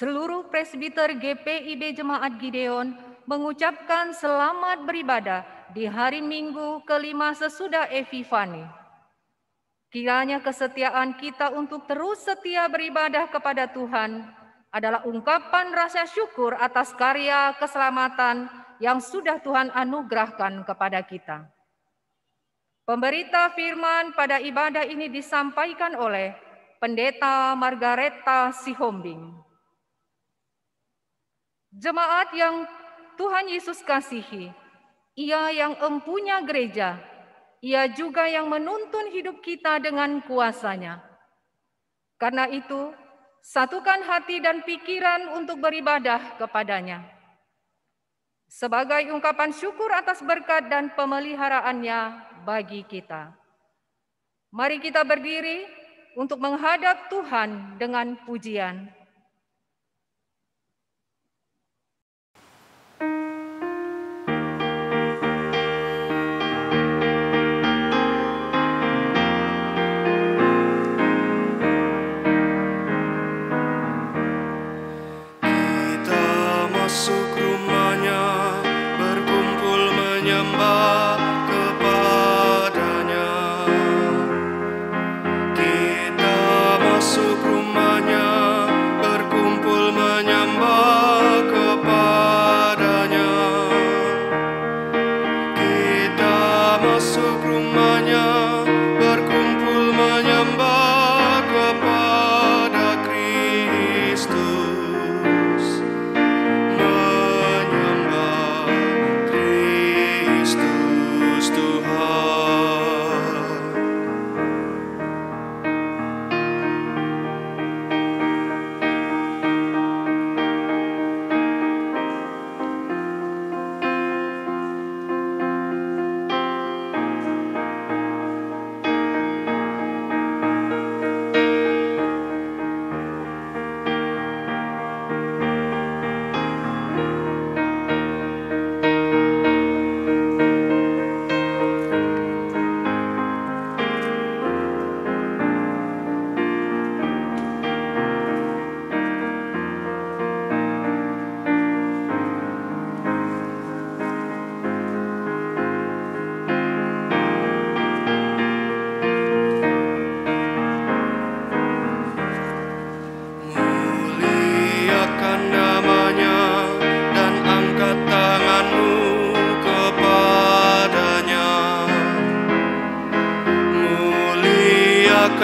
Seluruh presbiter GPIB Jemaat Gideon mengucapkan selamat beribadah di hari Minggu kelima sesudah Epifani. Kiranya kesetiaan kita untuk terus setia beribadah kepada Tuhan adalah ungkapan rasa syukur atas karya keselamatan yang sudah Tuhan anugerahkan kepada kita. Pemberita firman pada ibadah ini disampaikan oleh Pendeta Margareta Sihombing. Jemaat yang Tuhan Yesus kasihi, Ia yang empunya gereja, Ia juga yang menuntun hidup kita dengan kuasa-Nya. Karena itu, satukan hati dan pikiran untuk beribadah kepada-Nya. Sebagai ungkapan syukur atas berkat dan pemeliharaannya bagi kita. Mari kita berdiri untuk menghadap Tuhan dengan pujian.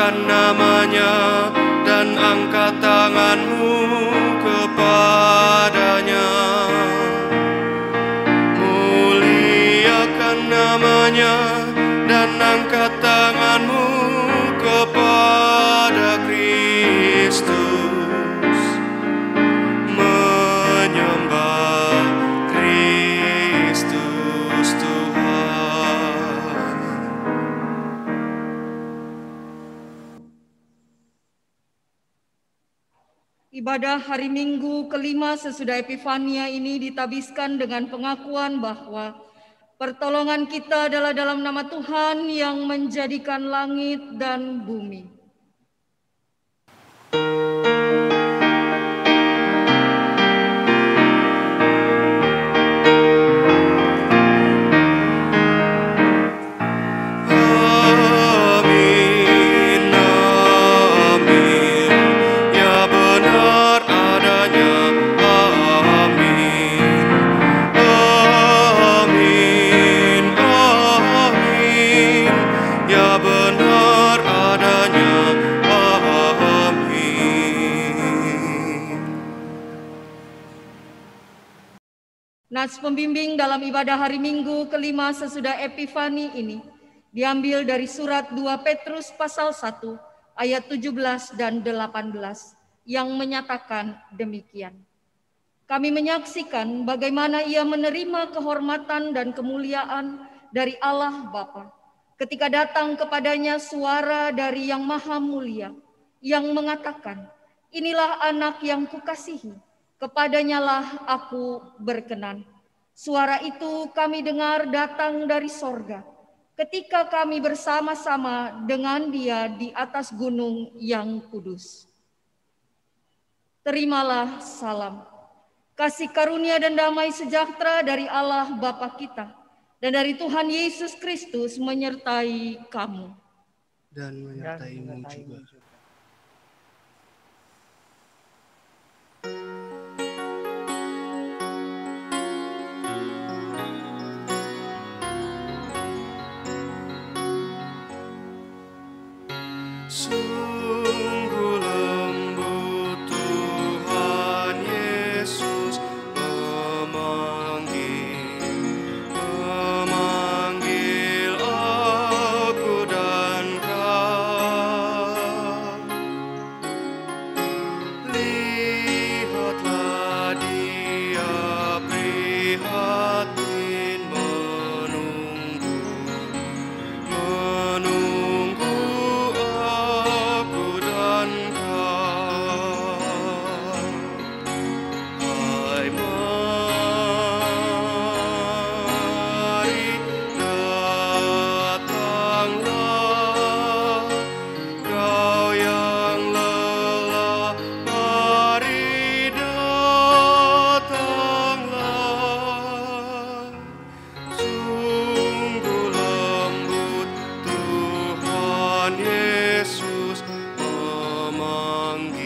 Namanya dan angkat tanganmu kepadanya. Muliakan namanya dan angkat tanganmu kepada Kristus. Menyembah Kristus Tuhan. Ibadah hari Minggu kelima sesudah Epifania ini ditabiskan dengan pengakuan bahwa pertolongan kita adalah dalam nama Tuhan yang menjadikan langit dan bumi. Nas pembimbing dalam ibadah hari Minggu kelima sesudah Epifani ini diambil dari surat 2 Petrus pasal 1 ayat 17 dan 18 yang menyatakan demikian. Kami menyaksikan bagaimana ia menerima kehormatan dan kemuliaan dari Allah Bapa ketika datang kepadanya suara dari Yang Maha Mulia yang mengatakan, "Inilah anak yang kukasihi, kepadanyalah aku berkenan." Suara itu kami dengar datang dari sorga ketika kami bersama-sama dengan Dia di atas gunung yang kudus. Terimalah salam. Kasih karunia dan damai sejahtera dari Allah Bapa kita dan dari Tuhan Yesus Kristus menyertai kamu. Dan menyertaimu juga. Sungguh lembut Tuhan Yesus memanggil aku dan kau. Lihatlah Dia prihatin menunggu aku dan kau. Hai, mari datanglah, kau yang lelah, mari datanglah. Sungguh lembut Tuhan Yesus memanggil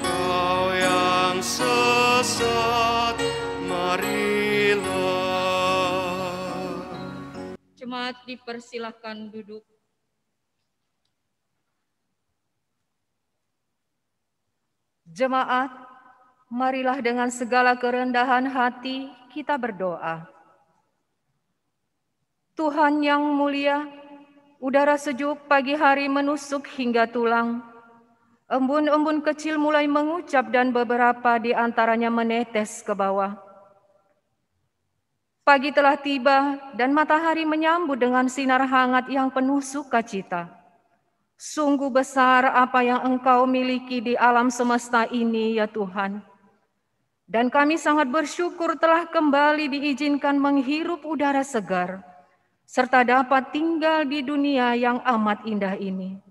kau yang sesat, marilah. Jemaat dipersilahkan duduk. Jemaat, marilah dengan segala kerendahan hati kita berdoa. Tuhan yang mulia, udara sejuk pagi hari menusuk hingga tulang. Embun-embun kecil mulai mengucap dan beberapa di antaranya menetes ke bawah. Pagi telah tiba dan matahari menyambut dengan sinar hangat yang penuh sukacita. Sungguh besar apa yang Engkau miliki di alam semesta ini, ya Tuhan. Dan kami sangat bersyukur telah kembali diizinkan menghirup udara segar, serta dapat tinggal di dunia yang amat indah ini,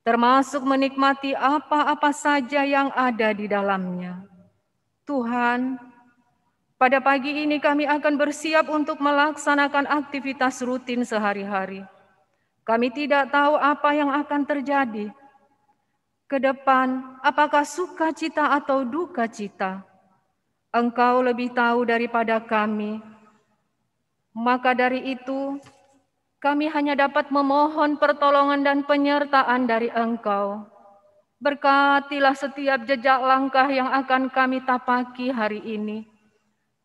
termasuk menikmati apa-apa saja yang ada di dalamnya. Tuhan, pada pagi ini kami akan bersiap untuk melaksanakan aktivitas rutin sehari-hari. Kami tidak tahu apa yang akan terjadi ke depan, apakah sukacita atau duka cita. Engkau lebih tahu daripada kami. Maka dari itu, kami hanya dapat memohon pertolongan dan penyertaan dari Engkau. Berkatilah setiap jejak langkah yang akan kami tapaki hari ini.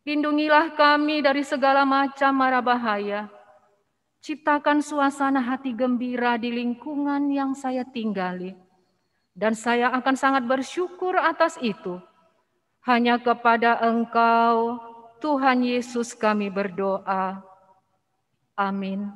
Lindungilah kami dari segala macam mara bahaya. Ciptakan suasana hati gembira di lingkungan yang saya tinggali. Dan saya akan sangat bersyukur atas itu. Hanya kepada Engkau, Tuhan Yesus kami berdoa. Amin.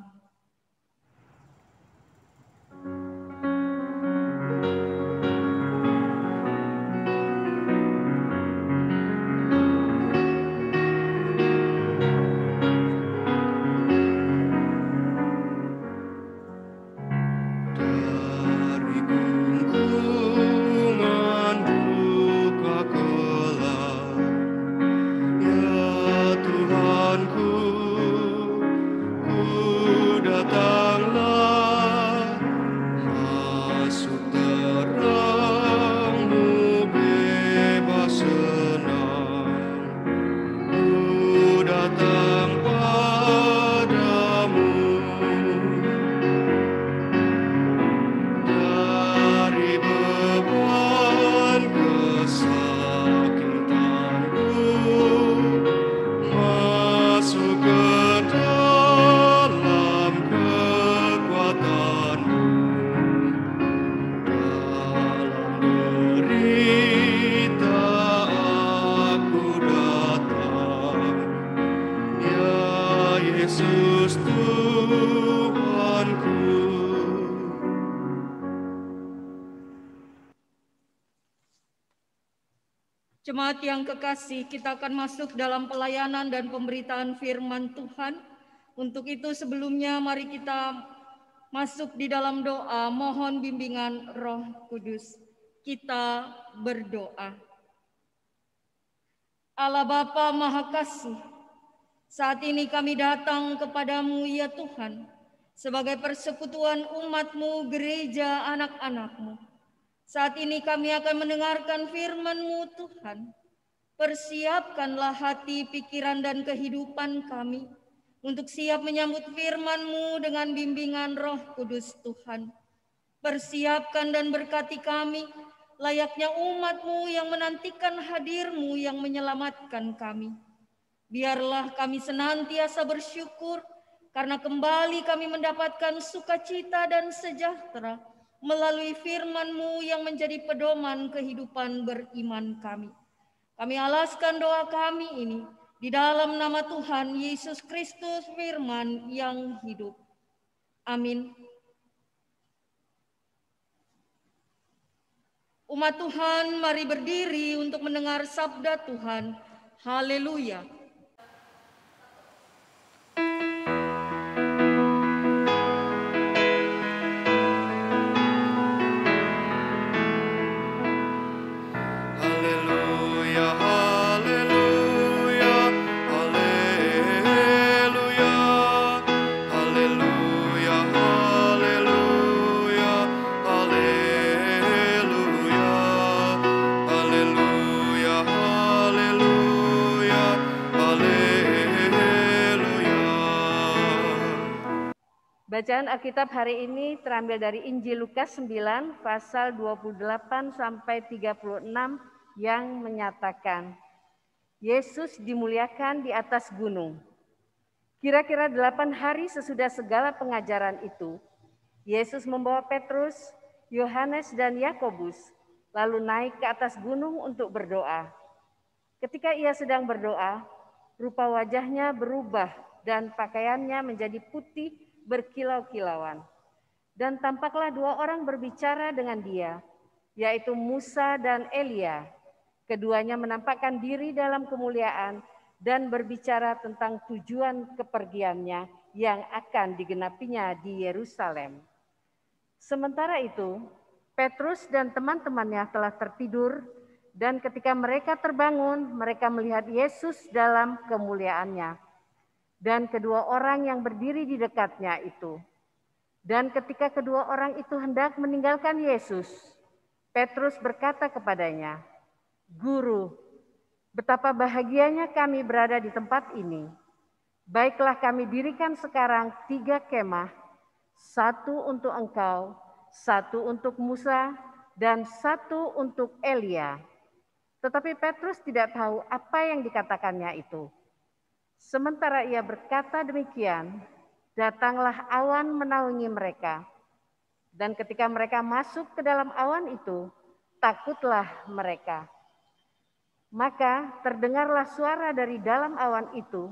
Jemaat yang kekasih, kita akan masuk dalam pelayanan dan pemberitaan firman Tuhan. Untuk itu sebelumnya mari kita masuk di dalam doa mohon bimbingan Roh Kudus. Kita berdoa. Allah Bapa Maha Kasih, saat ini kami datang kepadamu ya Tuhan, sebagai persekutuan umat-Mu, gereja anak-anak-Mu. Saat ini kami akan mendengarkan firman-Mu Tuhan. Persiapkanlah hati, pikiran, dan kehidupan kami untuk siap menyambut firman-Mu dengan bimbingan Roh Kudus Tuhan. Persiapkan dan berkati kami, layaknya umat-Mu yang menantikan hadir-Mu yang menyelamatkan kami. Biarlah kami senantiasa bersyukur, karena kembali kami mendapatkan sukacita dan sejahtera melalui firman-Mu yang menjadi pedoman kehidupan beriman kami. Kami alaskan doa kami ini di dalam nama Tuhan Yesus Kristus, firman yang hidup. Amin. Umat Tuhan, mari berdiri untuk mendengar sabda Tuhan. Haleluya. Bacaan Alkitab hari ini terambil dari Injil Lukas 9 pasal 28 sampai 36 yang menyatakan Yesus dimuliakan di atas gunung. Kira-kira 8 hari sesudah segala pengajaran itu, Yesus membawa Petrus, Yohanes, dan Yakobus lalu naik ke atas gunung untuk berdoa. Ketika ia sedang berdoa, rupa wajahnya berubah dan pakaiannya menjadi putih berkilau-kilauan. Dan tampaklah 2 orang berbicara dengan dia, yaitu Musa dan Elia. Keduanya menampakkan diri dalam kemuliaan dan berbicara tentang tujuan kepergiannya yang akan digenapinya di Yerusalem. Sementara itu, Petrus dan teman-temannya telah tertidur, dan ketika mereka terbangun, mereka melihat Yesus dalam kemuliaannya dan kedua orang yang berdiri di dekatnya itu. Dan ketika kedua orang itu hendak meninggalkan Yesus, Petrus berkata kepadanya, "Guru, betapa bahagianya kami berada di tempat ini. Baiklah kami dirikan sekarang 3 kemah, 1 untuk engkau, 1 untuk Musa, dan 1 untuk Elia." Tetapi Petrus tidak tahu apa yang dikatakannya itu. Sementara ia berkata demikian, datanglah awan menaungi mereka. Dan ketika mereka masuk ke dalam awan itu, takutlah mereka. Maka terdengarlah suara dari dalam awan itu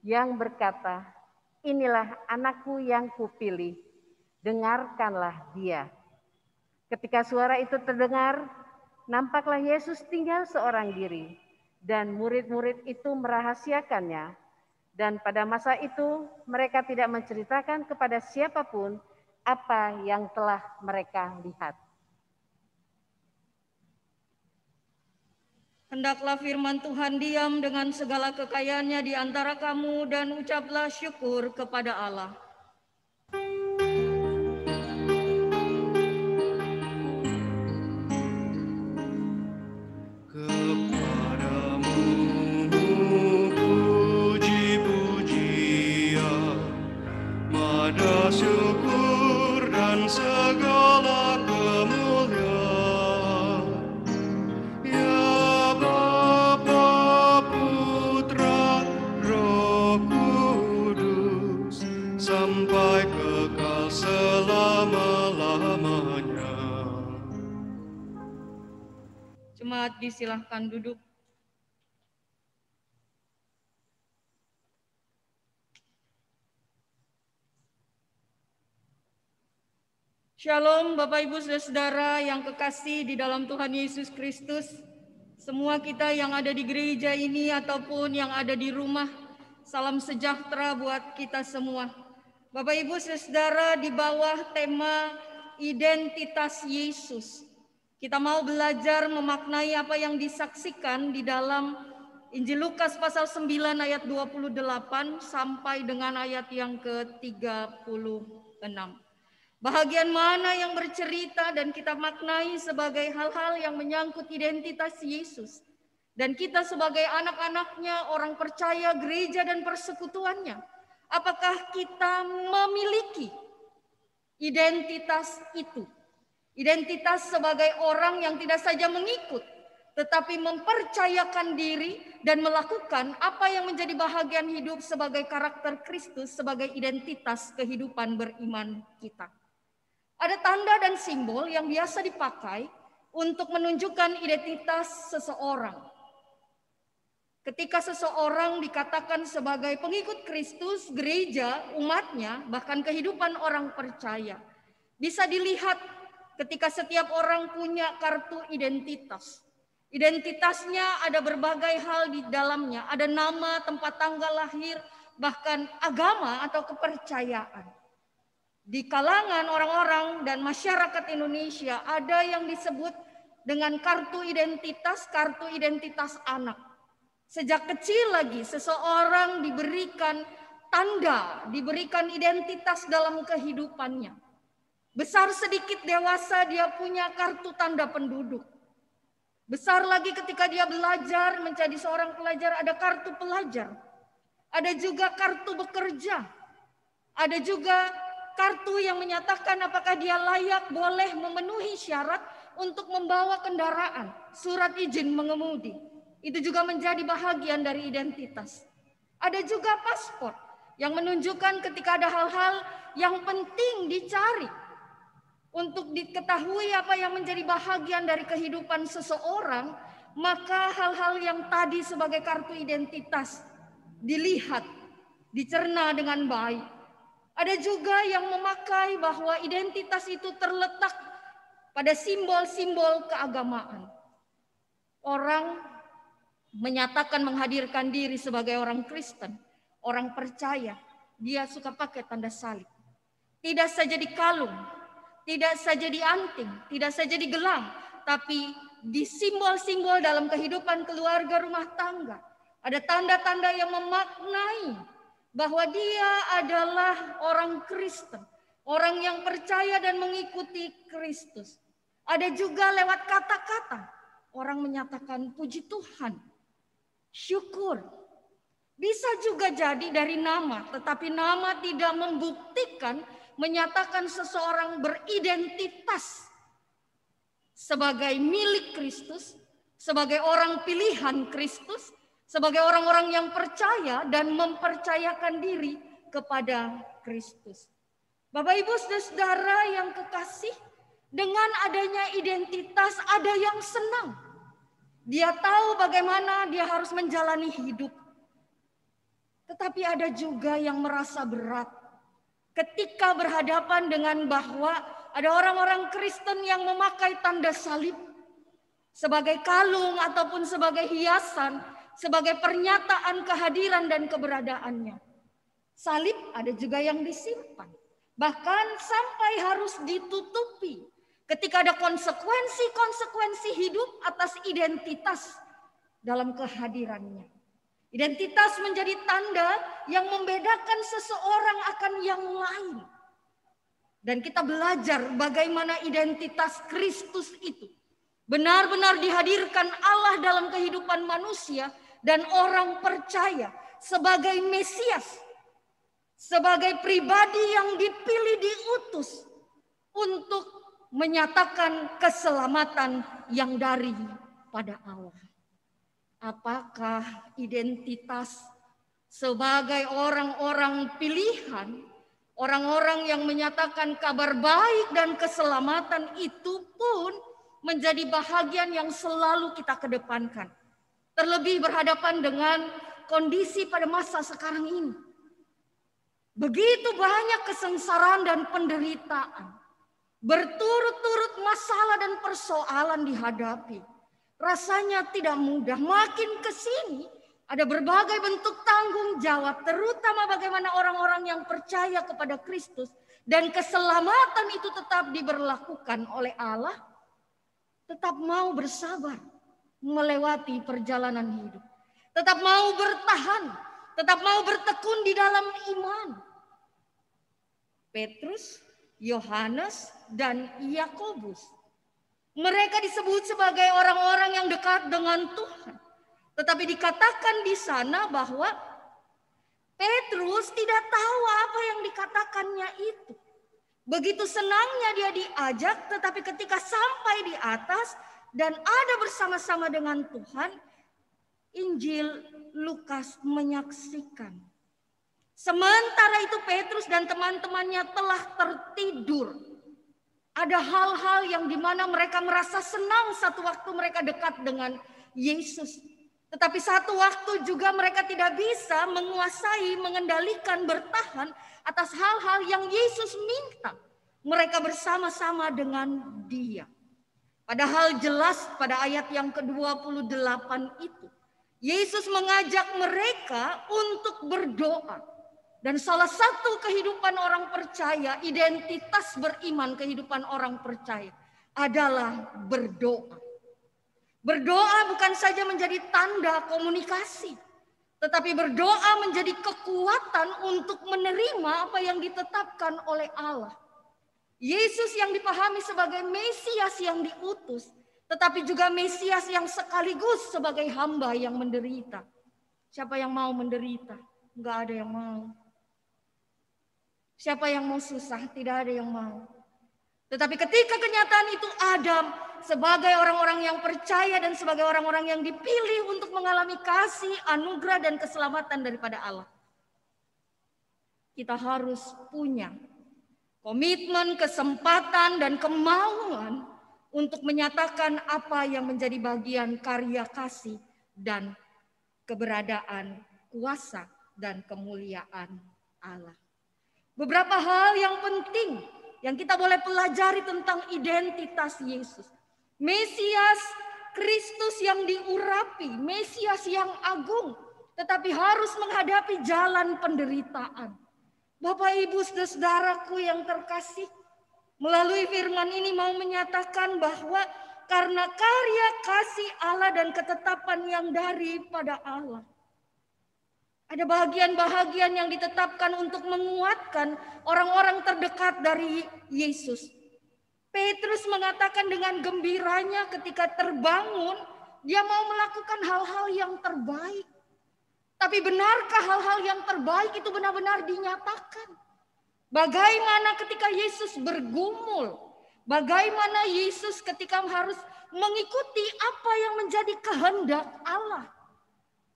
yang berkata, "Inilah anakku yang kupilih, dengarkanlah dia." Ketika suara itu terdengar, nampaklah Yesus tinggal seorang diri, dan murid-murid itu merahasiakannya. Dan pada masa itu mereka tidak menceritakan kepada siapapun apa yang telah mereka lihat. Hendaklah firman Tuhan diam dengan segala kekayaannya di antara kamu, dan ucaplah syukur kepada Allah. Syukur dan segala kemuliaan, ya Bapa, Putra, Roh Kudus, sampai kekal selama-lamanya. Jemaat disilahkan duduk. Shalom Bapak Ibu Saudara yang kekasih di dalam Tuhan Yesus Kristus. Semua kita yang ada di gereja ini ataupun yang ada di rumah, salam sejahtera buat kita semua. Bapak Ibu Saudara, di bawah tema identitas Yesus, Kita mau belajar memaknai apa yang disaksikan di dalam Injil Lukas pasal 9 ayat 28 sampai dengan ayat yang ke-36. Bahagian mana yang bercerita dan kita maknai sebagai hal-hal yang menyangkut identitas Yesus. Dan kita sebagai anak-anaknya, orang percaya gereja dan persekutuannya. Apakah kita memiliki identitas itu? Identitas sebagai orang yang tidak saja mengikut, tetapi mempercayakan diri dan melakukan apa yang menjadi bahagian hidup sebagai karakter Kristus, sebagai identitas kehidupan beriman kita. Ada tanda dan simbol yang biasa dipakai untuk menunjukkan identitas seseorang. Ketika seseorang dikatakan sebagai pengikut Kristus, gereja, umatnya, bahkan kehidupan orang percaya, bisa dilihat ketika setiap orang punya kartu identitas. Identitasnya ada berbagai hal di dalamnya. Ada nama, tempat tanggal lahir, bahkan agama atau kepercayaan. Di kalangan orang-orang dan masyarakat Indonesia ada yang disebut dengan kartu identitas anak. Sejak kecil lagi seseorang diberikan tanda, diberikan identitas dalam kehidupannya. Besar sedikit dewasa dia punya kartu tanda penduduk. Besar lagi ketika dia belajar menjadi seorang pelajar ada kartu pelajar. Ada juga kartu bekerja. Ada juga kartu yang menyatakan apakah dia layak boleh memenuhi syarat untuk membawa kendaraan. Surat izin mengemudi. Itu juga menjadi bahagian dari identitas. Ada juga paspor yang menunjukkan ketika ada hal-hal yang penting dicari. Untuk diketahui apa yang menjadi bahagian dari kehidupan seseorang, maka hal-hal yang tadi sebagai kartu identitas dilihat, dicerna dengan baik. Ada juga yang memakai bahwa identitas itu terletak pada simbol-simbol keagamaan. Orang menyatakan menghadirkan diri sebagai orang Kristen, orang percaya, dia suka pakai tanda salib. Tidak saja di kalung, tidak saja di anting, tidak saja di gelang, tapi di simbol-simbol dalam kehidupan keluarga rumah tangga. Ada tanda-tanda yang memaknai bahwa dia adalah orang Kristen, orang yang percaya dan mengikuti Kristus. Ada juga lewat kata-kata, orang menyatakan puji Tuhan, syukur. Bisa juga jadi dari nama, tetapi nama tidak membuktikan menyatakan seseorang beridentitas sebagai milik Kristus, sebagai orang pilihan Kristus, sebagai orang-orang yang percaya dan mempercayakan diri kepada Kristus. Bapak Ibu Saudara yang kekasih, dengan adanya identitas ada yang senang. Dia tahu bagaimana dia harus menjalani hidup. Tetapi ada juga yang merasa berat ketika berhadapan dengan bahwa ada orang-orang Kristen yang memakai tanda salib sebagai kalung ataupun sebagai hiasan, sebagai pernyataan kehadiran dan keberadaannya. Salib ada juga yang disimpan, bahkan sampai harus ditutupi ketika ada konsekuensi-konsekuensi hidup atas identitas dalam kehadirannya. Identitas menjadi tanda yang membedakan seseorang akan yang lain. Dan kita belajar bagaimana identitas Kristus itu benar-benar dihadirkan Allah dalam kehidupan manusia dan orang percaya sebagai Mesias, sebagai pribadi yang dipilih diutus untuk menyatakan keselamatan yang daripada Allah. Apakah identitas sebagai orang-orang pilihan, orang-orang yang menyatakan kabar baik dan keselamatan itu pun menjadi bahagian yang selalu kita kedepankan. Terlebih berhadapan dengan kondisi pada masa sekarang ini. Begitu banyak kesengsaraan dan penderitaan. Berturut-turut masalah dan persoalan dihadapi. Rasanya tidak mudah. Makin ke sini ada berbagai bentuk tanggung jawab, terutama bagaimana orang-orang yang percaya kepada Kristus dan keselamatan itu tetap diberlakukan oleh Allah. tetap mau bersabar melewati perjalanan hidup, tetap mau bertahan, tetap mau bertekun di dalam iman. Petrus, Yohanes, dan Yakobus, mereka disebut sebagai orang-orang yang dekat dengan Tuhan. Tetapi dikatakan di sana bahwa Petrus tidak tahu apa yang dikatakannya itu. Begitu senangnya dia diajak, tetapi ketika sampai di atas dan ada bersama-sama dengan Tuhan, Injil Lukas menyaksikan. Sementara itu Petrus dan teman-temannya telah tertidur. Ada hal-hal yang dimana mereka merasa senang satu waktu mereka dekat dengan Yesus. Tetapi satu waktu juga mereka tidak bisa menguasai, mengendalikan, bertahan atas hal-hal yang Yesus minta. Mereka bersama-sama dengan Dia. Padahal jelas pada ayat yang ke-28 itu, Yesus mengajak mereka untuk berdoa. Dan salah satu kehidupan orang percaya, identitas beriman kehidupan orang percaya adalah berdoa. Berdoa bukan saja menjadi tanda komunikasi, tetapi berdoa menjadi kekuatan untuk menerima apa yang ditetapkan oleh Allah. Yesus yang dipahami sebagai Mesias yang diutus, tetapi juga Mesias yang sekaligus sebagai hamba yang menderita. Siapa yang mau menderita? Enggak ada yang mau. Siapa yang mau susah? Tidak ada yang mau. Tetapi ketika kenyataan itu ada sebagai orang-orang yang percaya dan sebagai orang-orang yang dipilih untuk mengalami kasih, anugerah, dan keselamatan daripada Allah, kita harus punya komitmen, kesempatan, dan kemauan untuk menyatakan apa yang menjadi bagian karya kasih dan keberadaan, kuasa, dan kemuliaan Allah. Beberapa hal yang penting yang kita boleh pelajari tentang identitas Yesus. Mesias, Kristus yang diurapi, Mesias yang agung, tetapi harus menghadapi jalan penderitaan. Bapak, Ibu, saudaraku yang terkasih, melalui firman ini mau menyatakan bahwa karena karya kasih Allah dan ketetapan yang daripada Allah, ada bahagian-bahagian yang ditetapkan untuk menguatkan orang-orang terdekat dari Yesus. Petrus mengatakan dengan gembiranya ketika terbangun, dia mau melakukan hal-hal yang terbaik. Tapi benarkah hal-hal yang terbaik itu benar-benar dinyatakan? Bagaimana ketika Yesus bergumul? Bagaimana Yesus ketika harus mengikuti apa yang menjadi kehendak Allah?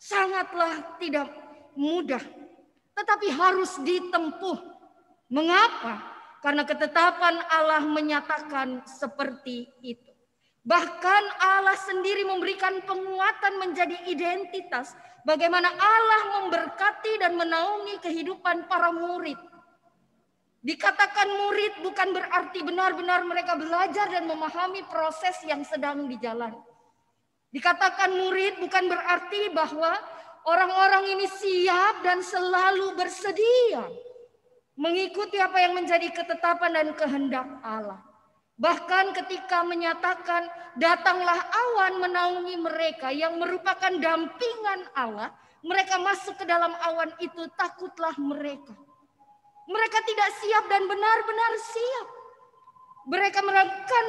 Sangatlah tidak mudah, tetapi harus ditempuh. Mengapa? Karena ketetapan Allah menyatakan seperti itu. Bahkan Allah sendiri memberikan penguatan menjadi identitas. Bagaimana Allah memberkati dan menaungi kehidupan para murid. Dikatakan murid bukan berarti benar-benar mereka belajar dan memahami proses yang sedang dijalani. Dikatakan murid bukan berarti bahwa orang-orang ini siap dan selalu bersedia mengikuti apa yang menjadi ketetapan dan kehendak Allah. Bahkan ketika menyatakan datanglah awan menaungi mereka yang merupakan dampingan Allah, mereka masuk ke dalam awan itu, takutlah mereka. Mereka tidak siap dan benar-benar siap. Mereka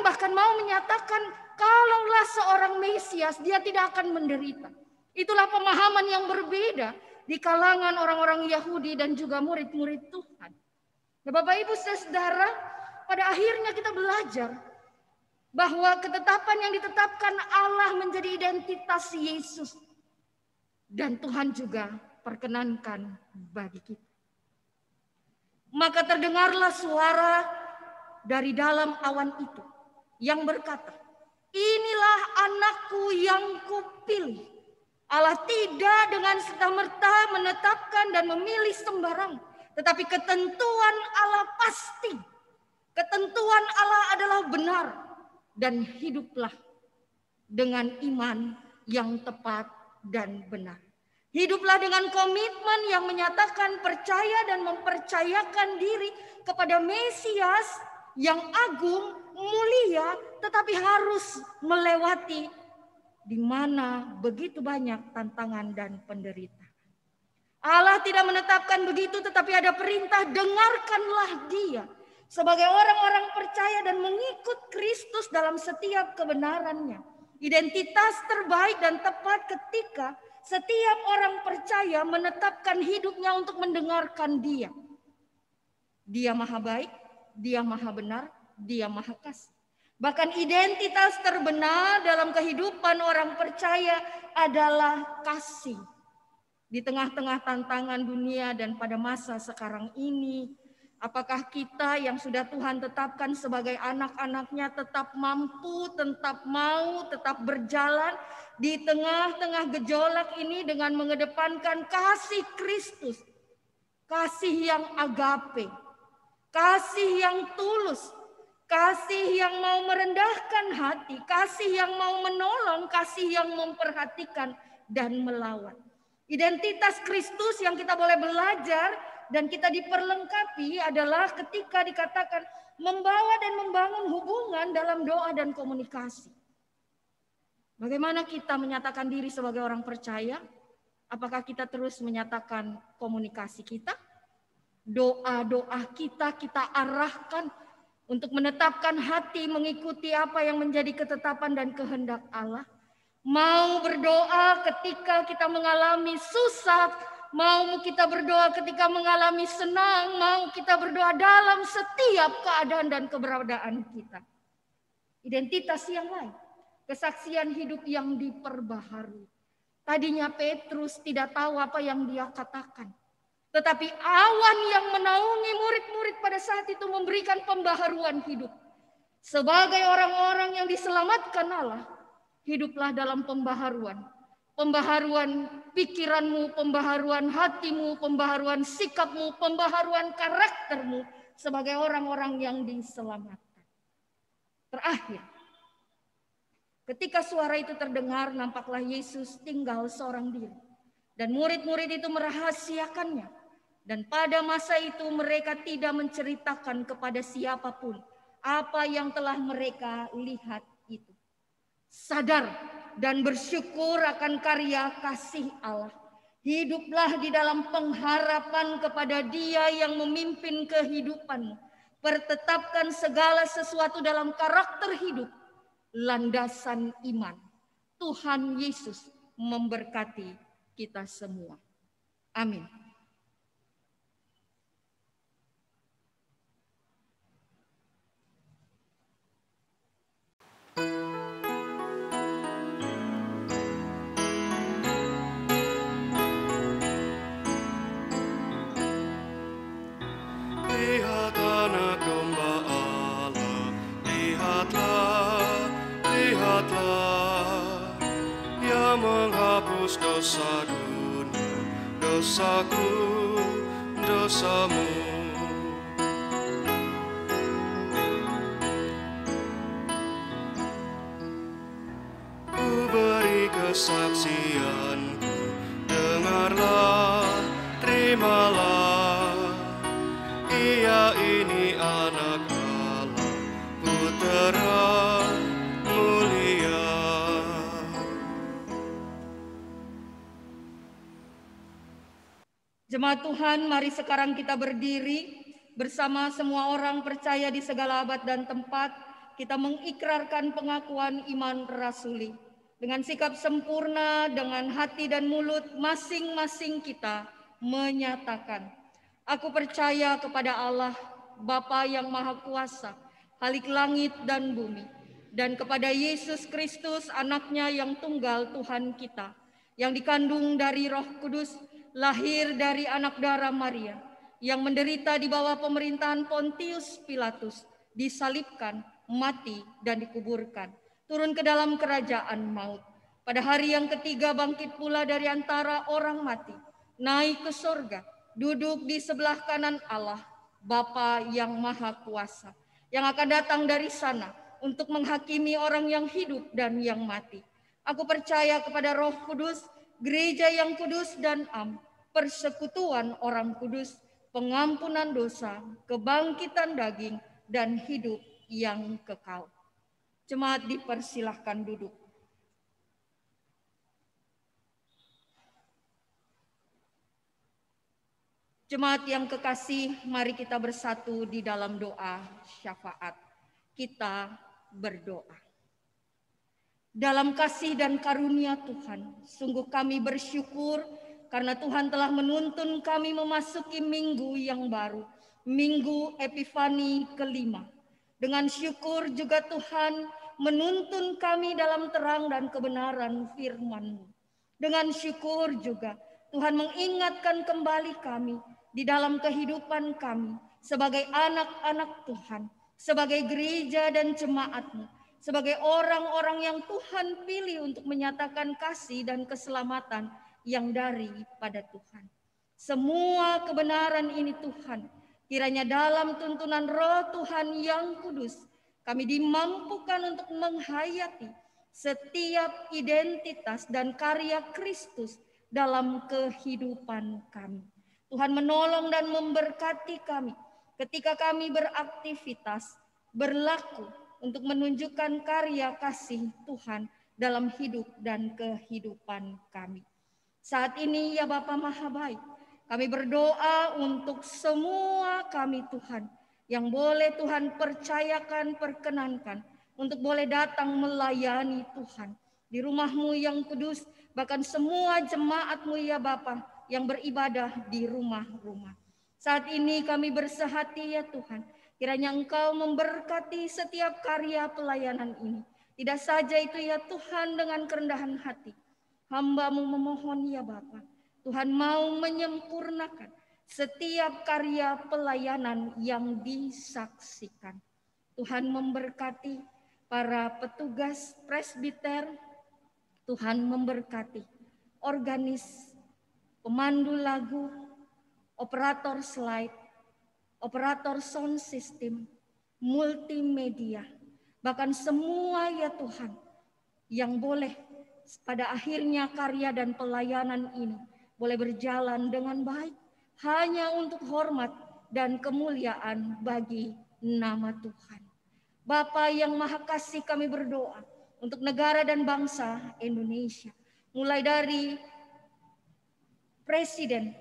bahkan mau menyatakan kalaulah seorang Mesias, dia tidak akan menderita. Itulah pemahaman yang berbeda di kalangan orang-orang Yahudi dan juga murid-murid Tuhan. Nah, Bapak, Ibu, saudara, pada akhirnya kita belajar bahwa ketetapan yang ditetapkan Allah menjadi identitas Yesus. Dan Tuhan juga perkenankan bagi kita. Maka terdengarlah suara dari dalam awan itu yang berkata, "Inilah anakku yang kupilih." Allah tidak dengan serta-merta menetapkan dan memilih sembarang, tetapi ketentuan Allah pasti. Ketentuan Allah adalah benar, dan hiduplah dengan iman yang tepat dan benar. Hiduplah dengan komitmen yang menyatakan percaya dan mempercayakan diri kepada Mesias yang agung, mulia, tetapi harus melewati di mana begitu banyak tantangan dan penderitaan. Allah tidak menetapkan begitu, tetapi ada perintah, dengarkanlah Dia sebagai orang-orang percaya dan mengikut Kristus dalam setiap kebenarannya. Identitas terbaik dan tepat ketika setiap orang percaya menetapkan hidupnya untuk mendengarkan Dia. Dia maha baik, Dia maha benar, Dia maha kasih. Bahkan identitas terbenar dalam kehidupan orang percaya adalah kasih. Di tengah-tengah tantangan dunia dan pada masa sekarang ini, apakah kita yang sudah Tuhan tetapkan sebagai anak-anaknya tetap mampu, tetap mau, tetap berjalan di tengah-tengah gejolak ini dengan mengedepankan kasih Kristus, kasih yang agape, kasih yang tulus, kasih yang mau merendahkan hati, kasih yang mau menolong, kasih yang memperhatikan dan melawan. Identitas Kristus yang kita boleh belajar dan kita diperlengkapi adalah ketika dikatakan membawa dan membangun hubungan dalam doa dan komunikasi. Bagaimana kita menyatakan diri sebagai orang percaya? Apakah kita terus menyatakan komunikasi kita? Doa-doa kita arahkan untuk menetapkan hati mengikuti apa yang menjadi ketetapan dan kehendak Allah. Mau berdoa ketika kita mengalami susah, mau kita berdoa ketika mengalami senang, mau kita berdoa dalam setiap keadaan dan keberadaan kita. Identitas yang lain, kesaksian hidup yang diperbaharui. Tadinya Petrus tidak tahu apa yang dia katakan. Tetapi awan yang menaungi murid-murid pada saat itu memberikan pembaharuan hidup. Sebagai orang-orang yang diselamatkan Allah, hiduplah dalam pembaharuan. Pembaharuan pikiranmu, pembaharuan hatimu, pembaharuan sikapmu, pembaharuan karaktermu sebagai orang-orang yang diselamatkan. Terakhir, ketika suara itu terdengar, nampaklah Yesus tinggal seorang diri. Dan murid-murid itu merahasiakannya. Dan pada masa itu mereka tidak menceritakan kepada siapapun apa yang telah mereka lihat itu. Sadar dan bersyukur akan karya kasih Allah. Hiduplah di dalam pengharapan kepada Dia yang memimpin kehidupanmu. Pertetapkan segala sesuatu dalam karakter hidup, landasan iman. Tuhan Yesus memberkati kita semua. Amin. Lihat anak domba Allah, lihatlah, lihatlah, yang menghapus dosa dunia, dosaku, dosamu. Ku beri kesaksianku, dengarlah, terimalah. Ia ini anak Allah, putera mulia. Jemaat Tuhan, mari sekarang kita berdiri bersama semua orang percaya di segala abad dan tempat. Kita mengikrarkan pengakuan iman rasuli. Dengan sikap sempurna, dengan hati dan mulut, masing-masing kita menyatakan, aku percaya kepada Allah, Bapa yang Maha Kuasa, Khalik langit dan bumi, dan kepada Yesus Kristus, anaknya yang tunggal Tuhan kita, yang dikandung dari Roh Kudus, lahir dari anak darah Maria, yang menderita di bawah pemerintahan Pontius Pilatus, disalibkan, mati, dan dikuburkan, turun ke dalam kerajaan maut. Pada hari yang ketiga bangkit pula dari antara orang mati, naik ke surga, duduk di sebelah kanan Allah, Bapa yang Maha Kuasa, yang akan datang dari sana untuk menghakimi orang yang hidup dan yang mati. Aku percaya kepada Roh Kudus, gereja yang kudus dan am, persekutuan orang kudus, pengampunan dosa, kebangkitan daging, dan hidup yang kekal. Jemaat dipersilahkan duduk. Jemaat yang kekasih, mari kita bersatu di dalam doa syafaat. Kita berdoa. Dalam kasih dan karunia Tuhan, sungguh kami bersyukur karena Tuhan telah menuntun kami memasuki minggu yang baru, Minggu Epifani kelima. Dengan syukur juga Tuhan menuntun kami dalam terang dan kebenaran firman-Mu. Dengan syukur juga Tuhan mengingatkan kembali kami di dalam kehidupan kami sebagai anak-anak Tuhan, sebagai gereja dan jemaat-Mu, sebagai orang-orang yang Tuhan pilih untuk menyatakan kasih dan keselamatan yang daripada Tuhan. Semua kebenaran ini Tuhan, kiranya dalam tuntunan Roh Tuhan yang kudus, kami dimampukan untuk menghayati setiap identitas dan karya Kristus dalam kehidupan kami. Tuhan menolong dan memberkati kami ketika kami beraktivitas, berlaku untuk menunjukkan karya kasih Tuhan dalam hidup dan kehidupan kami. Saat ini ya Bapa Maha Baik, kami berdoa untuk semua kami Tuhan, yang boleh Tuhan percayakan, perkenankan untuk boleh datang melayani Tuhan di rumah-Mu yang kudus, bahkan semua jemaat-Mu ya Bapa yang beribadah di rumah-rumah. Saat ini kami bersehati ya Tuhan, kiranya Engkau memberkati setiap karya pelayanan ini. Tidak saja itu ya Tuhan, dengan kerendahan hati hamba-Mu memohon ya Bapa, Tuhan mau menyempurnakan setiap karya pelayanan yang disaksikan. Tuhan memberkati para petugas presbiter, Tuhan memberkati organis, pemandu lagu, operator slide, operator sound system, multimedia, bahkan semua ya Tuhan yang boleh pada akhirnya karya dan pelayanan ini boleh berjalan dengan baik hanya untuk hormat dan kemuliaan bagi nama Tuhan. Bapa yang Maha Kasih, kami berdoa untuk negara dan bangsa Indonesia, mulai dari Presiden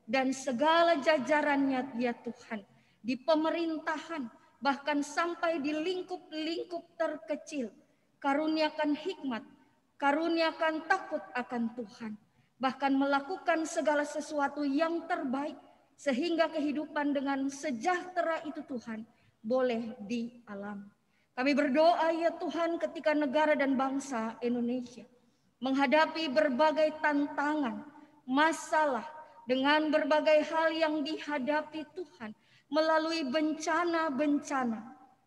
dan segala jajarannya ya Tuhan, di pemerintahan, bahkan sampai di lingkup-lingkup terkecil. Karuniakan hikmat, karuniakan takut akan Tuhan, bahkan melakukan segala sesuatu yang terbaik, sehingga kehidupan dengan sejahtera itu Tuhan boleh dialami. Kami berdoa ya Tuhan, ketika negara dan bangsa Indonesia menghadapi berbagai tantangan, masalah, dengan berbagai hal yang dihadapi Tuhan, melalui bencana-bencana,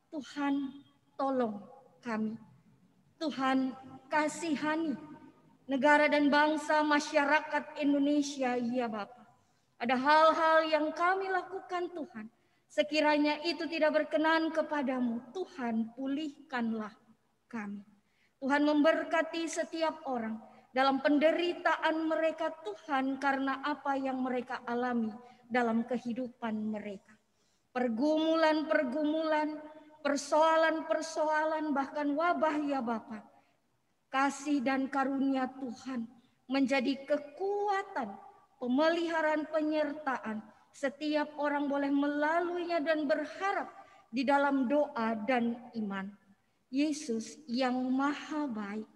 Tuhan tolong kami. Tuhan kasihani negara dan bangsa masyarakat Indonesia ya Bapa. Ada hal-hal yang kami lakukan Tuhan, sekiranya itu tidak berkenan kepadamu, Tuhan pulihkanlah kami. Tuhan memberkati setiap orang dalam penderitaan mereka Tuhan, karena apa yang mereka alami dalam kehidupan mereka. Pergumulan-pergumulan, persoalan-persoalan, bahkan wabah ya Bapa. Kasih dan karunia Tuhan menjadi kekuatan, pemeliharaan, penyertaan. Setiap orang boleh melaluinya dan berharap di dalam doa dan iman. Yesus yang Maha Baik,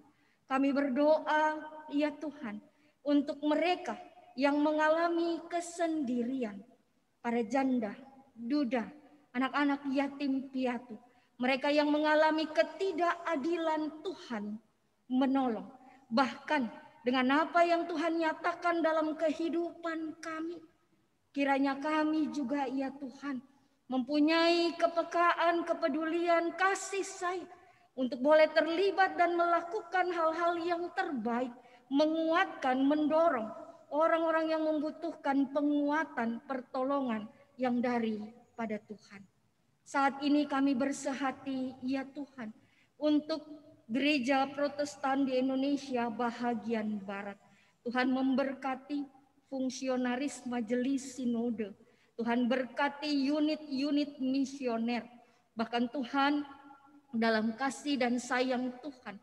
kami berdoa ya Tuhan untuk mereka yang mengalami kesendirian, para janda, duda, anak-anak yatim piatu, mereka yang mengalami ketidakadilan, Tuhan menolong. Bahkan dengan apa yang Tuhan nyatakan dalam kehidupan kami, kiranya kami juga ya Tuhan mempunyai kepekaan, kepedulian, kasih sayang untuk boleh terlibat dan melakukan hal-hal yang terbaik, menguatkan, mendorong orang-orang yang membutuhkan penguatan, pertolongan yang daripada Tuhan. Saat ini kami bersehati ya Tuhan untuk gereja Protestan di Indonesia bahagian Barat. Tuhan memberkati fungsionaris majelis sinode. Tuhan berkati unit-unit misioner. Bahkan Tuhan, dalam kasih dan sayang Tuhan,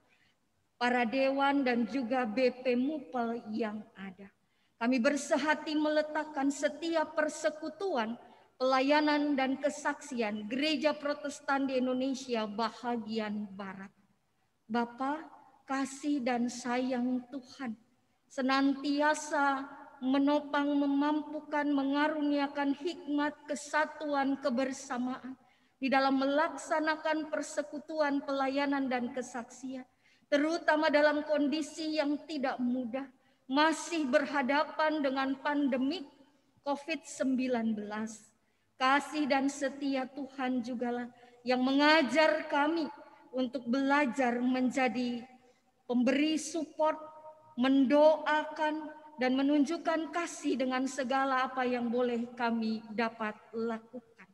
para dewan dan juga BP Mupel yang ada, kami bersehati meletakkan setiap persekutuan, pelayanan dan kesaksian Gereja Protestan di Indonesia bahagian Barat. Bapa, kasih dan sayang Tuhan senantiasa menopang, memampukan, mengaruniakan hikmat, kesatuan, kebersamaan di dalam melaksanakan persekutuan, pelayanan dan kesaksian, terutama dalam kondisi yang tidak mudah, masih berhadapan dengan pandemik COVID-19. Kasih dan setia Tuhan jugalah yang mengajar kami untuk belajar menjadi pemberi support, mendoakan, dan menunjukkan kasih dengan segala apa yang boleh kami dapat lakukan.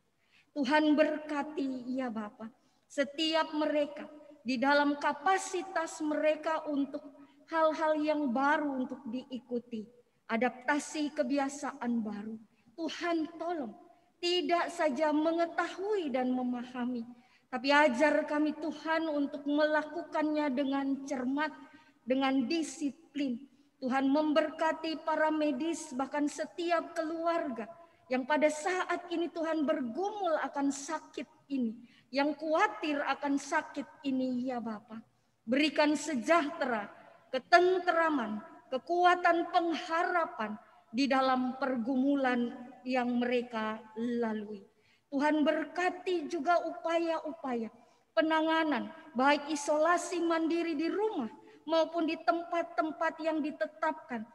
Tuhan berkati ya Bapa, setiap mereka di dalam kapasitas mereka untuk hal-hal yang baru untuk diikuti, adaptasi kebiasaan baru. Tuhan tolong, tidak saja mengetahui dan memahami, tapi ajar kami Tuhan untuk melakukannya dengan cermat, dengan disiplin. Tuhan memberkati para medis, bahkan setiap keluarga yang pada saat ini Tuhan bergumul akan sakit ini, yang khawatir akan sakit ini ya Bapa. Berikan sejahtera, ketenteraman, kekuatan, pengharapan di dalam pergumulan yang mereka lalui. Tuhan berkati juga upaya-upaya penanganan, baik isolasi mandiri di rumah maupun di tempat-tempat yang ditetapkan.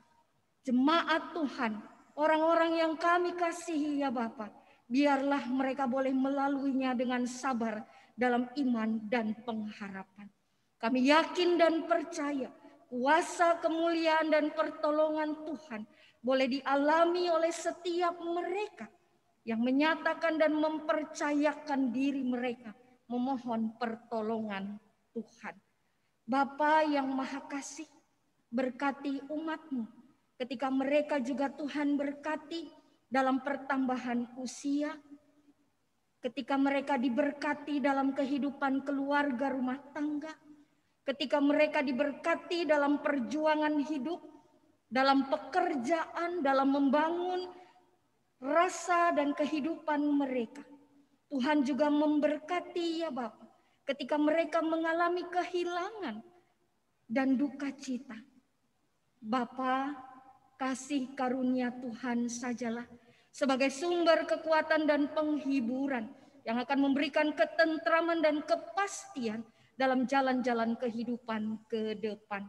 Jemaat Tuhan, orang-orang yang kami kasihi ya Bapa, biarlah mereka boleh melaluinya dengan sabar dalam iman dan pengharapan. Kami yakin dan percaya kuasa, kemuliaan dan pertolongan Tuhan boleh dialami oleh setiap mereka yang menyatakan dan mempercayakan diri mereka memohon pertolongan Tuhan. Bapa yang Maha Kasih, berkati umat-Mu ketika mereka juga Tuhan berkati dalam pertambahan usia, ketika mereka diberkati dalam kehidupan keluarga rumah tangga, ketika mereka diberkati dalam perjuangan hidup, dalam pekerjaan, dalam membangun rasa dan kehidupan mereka. Tuhan juga memberkati ya Bapa, ketika mereka mengalami kehilangan dan duka cita. Bapa, kasih karunia Tuhan sajalah sebagai sumber kekuatan dan penghiburan yang akan memberikan ketentraman dan kepastian dalam jalan-jalan kehidupan ke depan.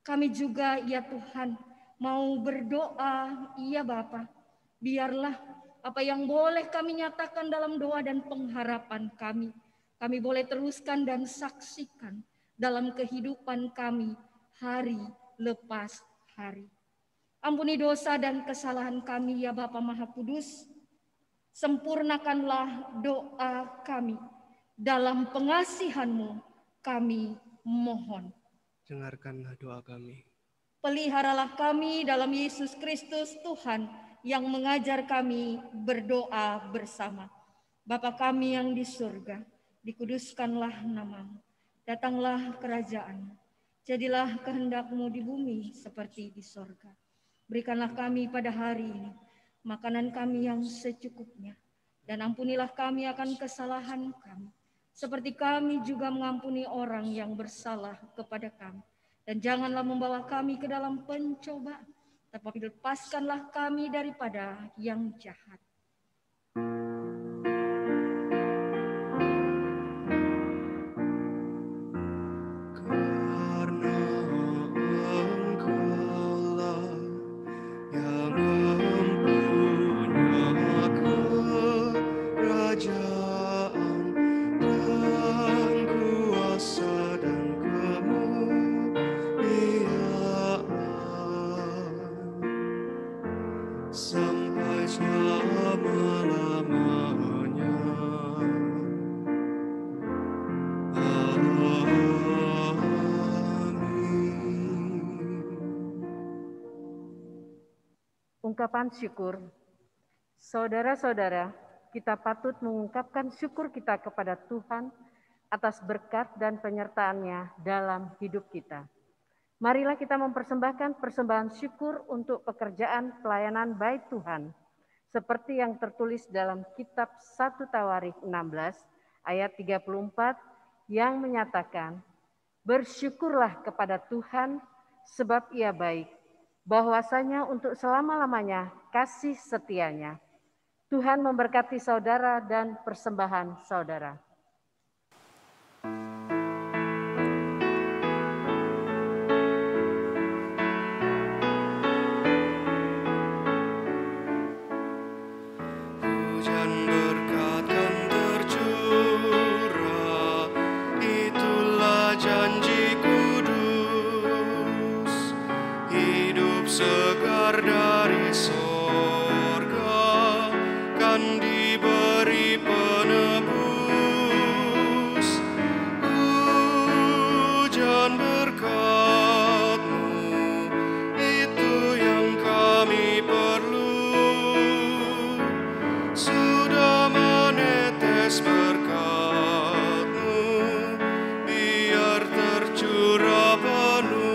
Kami juga ya Tuhan mau berdoa, ya Bapa, biarlah apa yang boleh kami nyatakan dalam doa dan pengharapan kami boleh teruskan dan saksikan dalam kehidupan kami hari lepas hari. Ampuni dosa dan kesalahan kami ya Bapa Maha Kudus, sempurnakanlah doa kami, dalam pengasihan-Mu kami mohon. Dengarkanlah doa kami. Peliharalah kami dalam Yesus Kristus Tuhan yang mengajar kami berdoa bersama. Bapa kami yang di surga, dikuduskanlah nama-Mu, datanglah kerajaan-Mu, jadilah kehendak-Mu di bumi seperti di surga. Berikanlah kami pada hari ini makanan kami yang secukupnya, dan ampunilah kami akan kesalahan kami, seperti kami juga mengampuni orang yang bersalah kepada kami. Dan janganlah membawa kami ke dalam pencobaan, tetapi lepaskanlah kami daripada yang jahat. Ungkapan syukur. Saudara-saudara, kita patut mengungkapkan syukur kita kepada Tuhan atas berkat dan penyertaan-Nya dalam hidup kita. Marilah kita mempersembahkan persembahan syukur untuk pekerjaan pelayanan Bait Tuhan, seperti yang tertulis dalam kitab 1 Tawarikh 16 ayat 34 yang menyatakan, "Bersyukurlah kepada Tuhan sebab Ia baik, bahwasanya untuk selama-lamanya kasih setianya." Tuhan memberkati saudara dan persembahan saudara. Hujan berkat kan tercurah, itulah janji kudus. Hidup segar dari sorga kan diberi penebus. Hujan berkat-Mu, itu yang kami perlu. Sudah menetes berkat-Mu, biar tercurah penuh.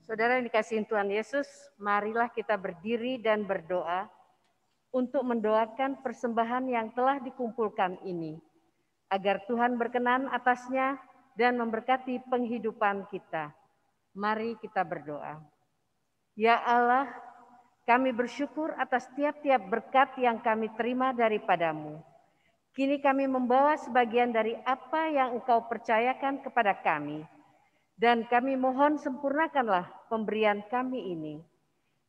Saudara yang dikasihi Tuhan Yesus, marilah kita berdiri dan berdoa untuk mendoakan persembahan yang telah dikumpulkan ini, agar Tuhan berkenan atasnya dan memberkati penghidupan kita. Mari kita berdoa. Ya Allah, kami bersyukur atas tiap-tiap berkat yang kami terima daripada-Mu. Kini kami membawa sebagian dari apa yang Engkau percayakan kepada kami, dan kami mohon sempurnakanlah pemberian kami ini.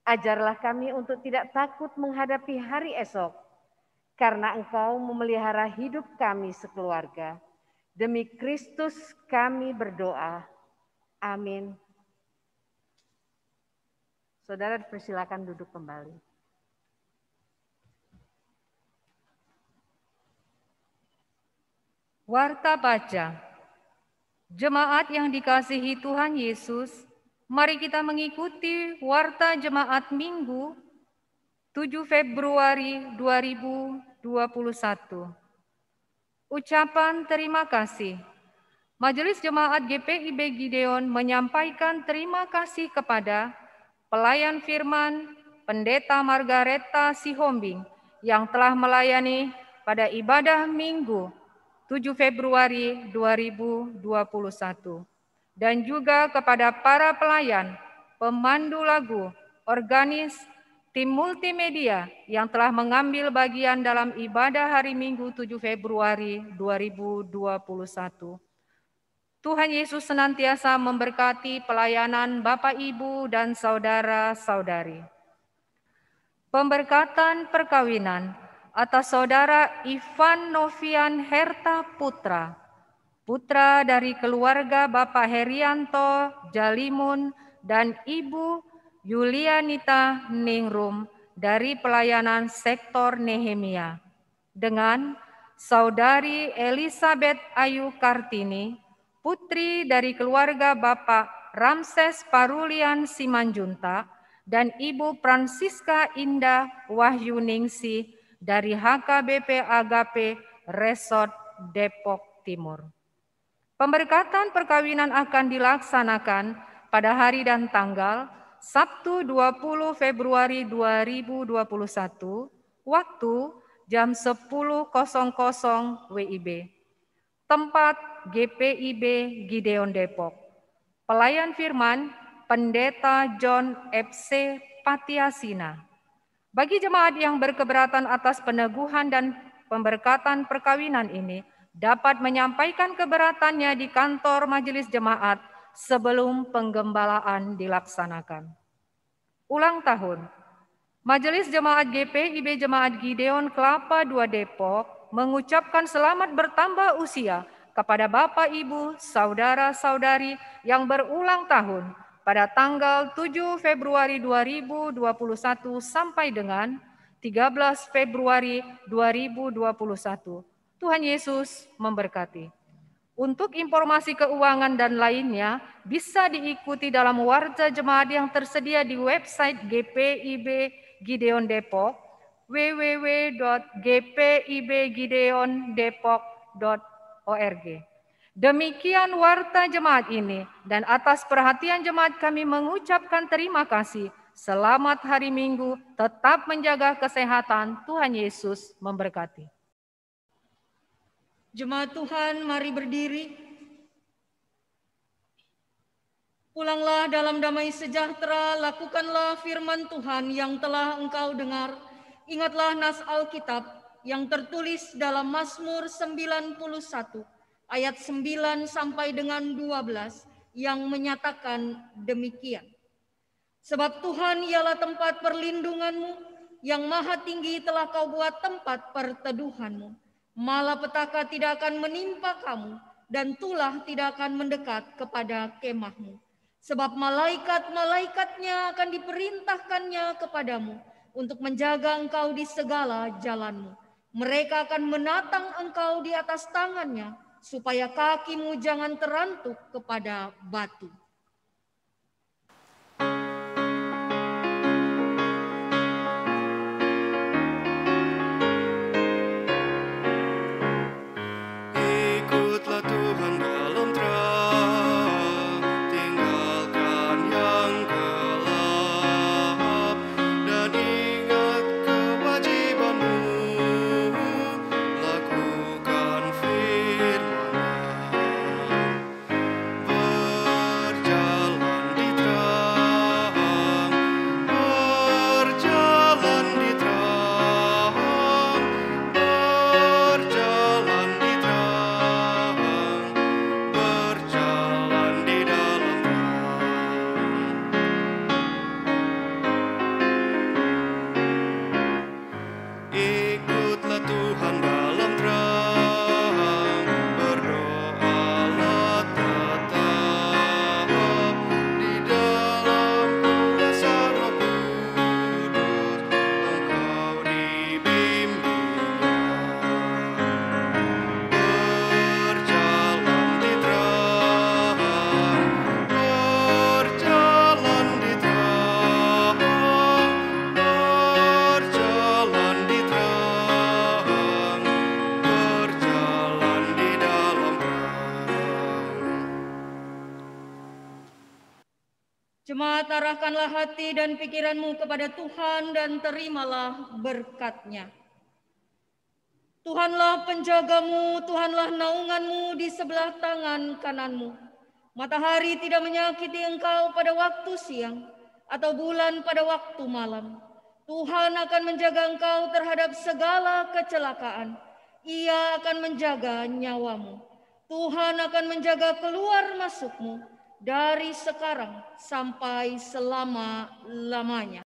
Ajarlah kami untuk tidak takut menghadapi hari esok, karena Engkau memelihara hidup kami sekeluarga. Demi Kristus kami berdoa. Amin. Saudara dipersilakan duduk kembali. Warta baca. Jemaat yang dikasihi Tuhan Yesus, mari kita mengikuti Warta Jemaat Minggu 7 Februari 2021. Ucapan terima kasih. Majelis Jemaat GPIB Gideon menyampaikan terima kasih kepada pelayan firman Pendeta Margareta Sihombing yang telah melayani pada ibadah Minggu 7 Februari 2021, dan juga kepada para pelayan, pemandu lagu, organis, tim multimedia yang telah mengambil bagian dalam ibadah hari Minggu 7 Februari 2021. Tuhan Yesus senantiasa memberkati pelayanan Bapak, Ibu, dan saudara-saudari. Pemberkatan perkawinan atas saudara Ivan Novian Herta Putra, putra dari keluarga Bapak Herianto Jalimun dan Ibu Yulianita Ningrum dari pelayanan sektor Nehemia, dengan saudari Elizabeth Ayu Kartini, putri dari keluarga Bapak Ramses Parulian Simanjunta dan Ibu Francisca Indah Wahyuningsih dari HKBP Agape Resort Depok Timur. Pemberkatan perkawinan akan dilaksanakan pada hari dan tanggal Sabtu 20 Februari 2021, waktu jam 10.00 WIB. Tempat GPIB Gideon Depok. Pelayan firman Pendeta John FC Patiasina. Bagi jemaat yang berkeberatan atas peneguhan dan pemberkatan perkawinan ini dapat menyampaikan keberatannya di kantor majelis jemaat sebelum penggembalaan dilaksanakan. Ulang tahun. Majelis Jemaat GPIB Jemaat Gideon Kelapa II Depok mengucapkan selamat bertambah usia kepada Bapak, Ibu, Saudara-saudari yang berulang tahun pada tanggal 7 Februari 2021 sampai dengan 13 Februari 2021. Tuhan Yesus memberkati. Untuk informasi keuangan dan lainnya bisa diikuti dalam warta jemaat yang tersedia di website GPIB Gideon Depok www.gpibgideondepok.org. Demikian warta jemaat ini dan atas perhatian jemaat kami mengucapkan terima kasih. Selamat hari Minggu, tetap menjaga kesehatan. Tuhan Yesus memberkati. Jemaat Tuhan, mari berdiri. Pulanglah dalam damai sejahtera, lakukanlah firman Tuhan yang telah engkau dengar. Ingatlah nas Alkitab yang tertulis dalam Mazmur 91 ayat 9 sampai dengan 12 yang menyatakan demikian. Sebab Tuhan ialah tempat perlindunganmu, yang maha tinggi telah kau buat tempat perteduhanmu. Malapetaka tidak akan menimpa kamu, dan tulah tidak akan mendekat kepada kemahmu. Sebab malaikat-malaikatnya akan diperintahkannya kepadamu untuk menjaga engkau di segala jalanmu. Mereka akan menatang engkau di atas tangannya, supaya kakimu jangan terantuk kepada batu. Jemaat, arahkanlah hati dan pikiranmu kepada Tuhan dan terimalah berkat-Nya. Tuhanlah penjagamu, Tuhanlah naunganmu di sebelah tangan kananmu. Matahari tidak menyakiti engkau pada waktu siang, atau bulan pada waktu malam. Tuhan akan menjaga engkau terhadap segala kecelakaan. Ia akan menjaga nyawamu. Tuhan akan menjaga keluar masukmu dari sekarang sampai selama-lamanya.